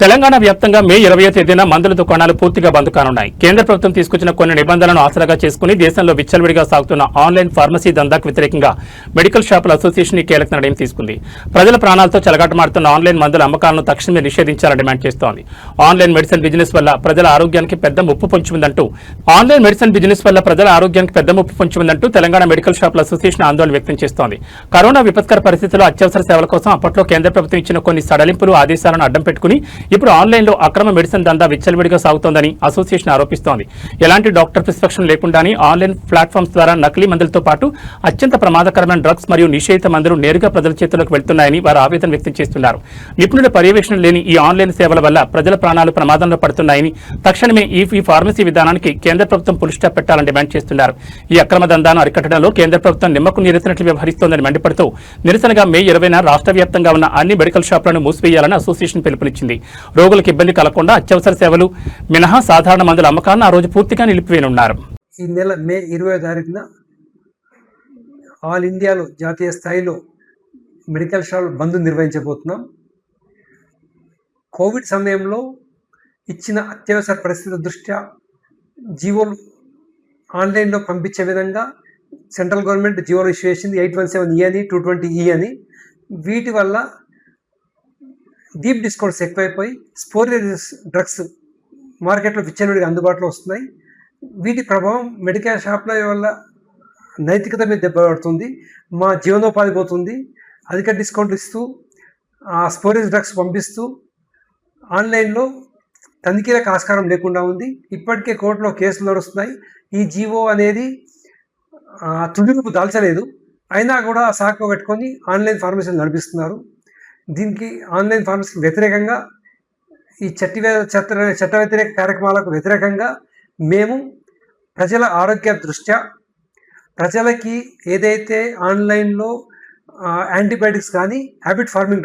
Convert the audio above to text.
తెలంగాణ వ్యాప్తంగా మే 20వ తేదీన మందుల దుకాణాలు పూర్తిగా బంద్ కానున్నాయి. కేంద్ర ప్రభుత్వం తీసుకొచ్చిన కొన్ని నిబంధనలను ఆసరాగా చేసుకుని దేశంలో విచ్చలవిడిగా సాగుతున్న ఆన్లైన్ ఫార్మసీ దందాకు వ్యతిరేకంగా మెడికల్ షాపుల అసోసియేషన్ ఈ కీలక నిర్ణయం తీసుకుంది. ప్రజల ప్రాణాలతో చెలగాటమాడుతున్న ఆన్లైన్ మందుల అమ్మకాలను తక్షణమే నిషేధించాలని డిమాండ్ చేస్తోంది. ఆన్లైన్ మెడిసిన్ బిజినెస్ వల్ల ప్రజల ఆరోగ్యానికి పెద్ద ముప్పు పొంచి ఉందంటూ తెలంగాణ మెడికల్ షాపుల అసోసియేషన్ ఆందోళన వ్యక్తం చేస్తోంది. కరోనా విపత్కర పరిస్థితుల్లో అత్యవసర సేవల కోసం అప్పట్లో కేంద్ర ప్రభుత్వం ఇచ్చిన కొన్ని సడలింపులు ఆదేశాలను అడ్డం పెట్టుకుని ఇప్పుడు ఆన్లైన్లో అక్రమ మెడిసిన్ దందా విచ్చలవిడిగా సాగుతోందని అసోసియేషన్ ఆరోపిస్తోంది. ఎలాంటి డాక్టర్ ప్రిస్క్రిప్షన్ లేకుండానే ఆన్లైన్ ప్లాట్ఫామ్స్ ద్వారా నకిలీ మందులతో పాటు అత్యంత ప్రమాదకరమైన డ్రగ్స్ మరియు నిషేధిత మందులు నేరుగా ప్రజల చేతుల్లోకి వెళ్తున్నాయని వారు ఆవేదన వ్యక్తం చేస్తున్నారు. నిపుణుల పర్యవేక్షణ లేని ఈ ఆన్లైన్ సేవల వల్ల ప్రజల ప్రాణాలు ప్రమాదంలో పడుతున్నాయని తక్షణమే ఈ ఫార్మసీ విధానానికి కేంద్ర ప్రభుత్వం పులి స్టాప్ పెట్టాలని డిమాండ్ చేస్తున్నారు. ఈ అక్రమ దందాను అరికట్టడంలో కేంద్ర ప్రభుత్వం నిమ్మకు నీరెత్తినట్లు వ్యవహరిస్తోందని మండిపడుతూ నిరసనగా మే 20న రాష్ట్ర వ్యాప్తంగా ఉన్న అన్ని మెడికల్ షాపులను మూసివేయాలని అసోసియేషన్ పిలుపునిచ్చింది. రోగులకు ఇబ్బంది కలగకుండా అత్యవసర సేవలు మినహా సాధారణ మందుల అమ్మకాలను ఆ రోజు పూర్తిగా నిలిపివేయనున్నారు. ఈ నెల మే 20వ తారీఖున ఆల్ ఇండియాలో జాతీయ స్థాయిలో మెడికల్ షాపులు బంద్ నిర్వహించబోతున్నాం. కోవిడ్ సమయంలో ఇచ్చిన అత్యవసర పరిస్థితుల దృష్ట్యా జీవోలు ఆన్లైన్లో పంపించే విధంగా సెంట్రల్ గవర్నమెంట్ జీవోలు ఇష్యూ చేసింది. 817E అని 220E అని. వీటి వల్ల డీప్ డిస్కౌంట్స్ ఎక్కువైపోయి స్పోరియస్ డ్రగ్స్ మార్కెట్లో విచ్చలవిడిగా అందుబాటులో వస్తున్నాయి. వీటి ప్రభావం మెడికల్ షాప్ల వల్ల నైతికత మీద దెబ్బపడుతుంది. మా జీవనోపాధి పోతుంది. అధిక డిస్కౌంట్లు ఇస్తూ ఆ స్పోరియస్ డ్రగ్స్ పంపిస్తూ ఆన్లైన్లో తనిఖీలకు ఆస్కారం లేకుండా ఉంది. ఇప్పటికే కోర్టులో కేసులు నడుస్తున్నాయి. ఈ జీవో అనేది తుదిరూపు దాల్చలేదు. అయినా కూడా సాకు పెట్టుకొని ఆన్లైన్ ఫార్మసీలు నడిపిస్తున్నారు. దీనికి ఆన్లైన్ ఫార్మసీకి వ్యతిరేకంగా ఈ చట్ట వ్యతిరేక కార్యక్రమాలకు వ్యతిరేకంగా మేము ప్రజల ఆరోగ్య దృష్ట్యా ప్రజలకి ఏదైతే ఆన్లైన్లో యాంటీబయాటిక్స్ కానీ హ్యాబిట్ ఫార్మింగ్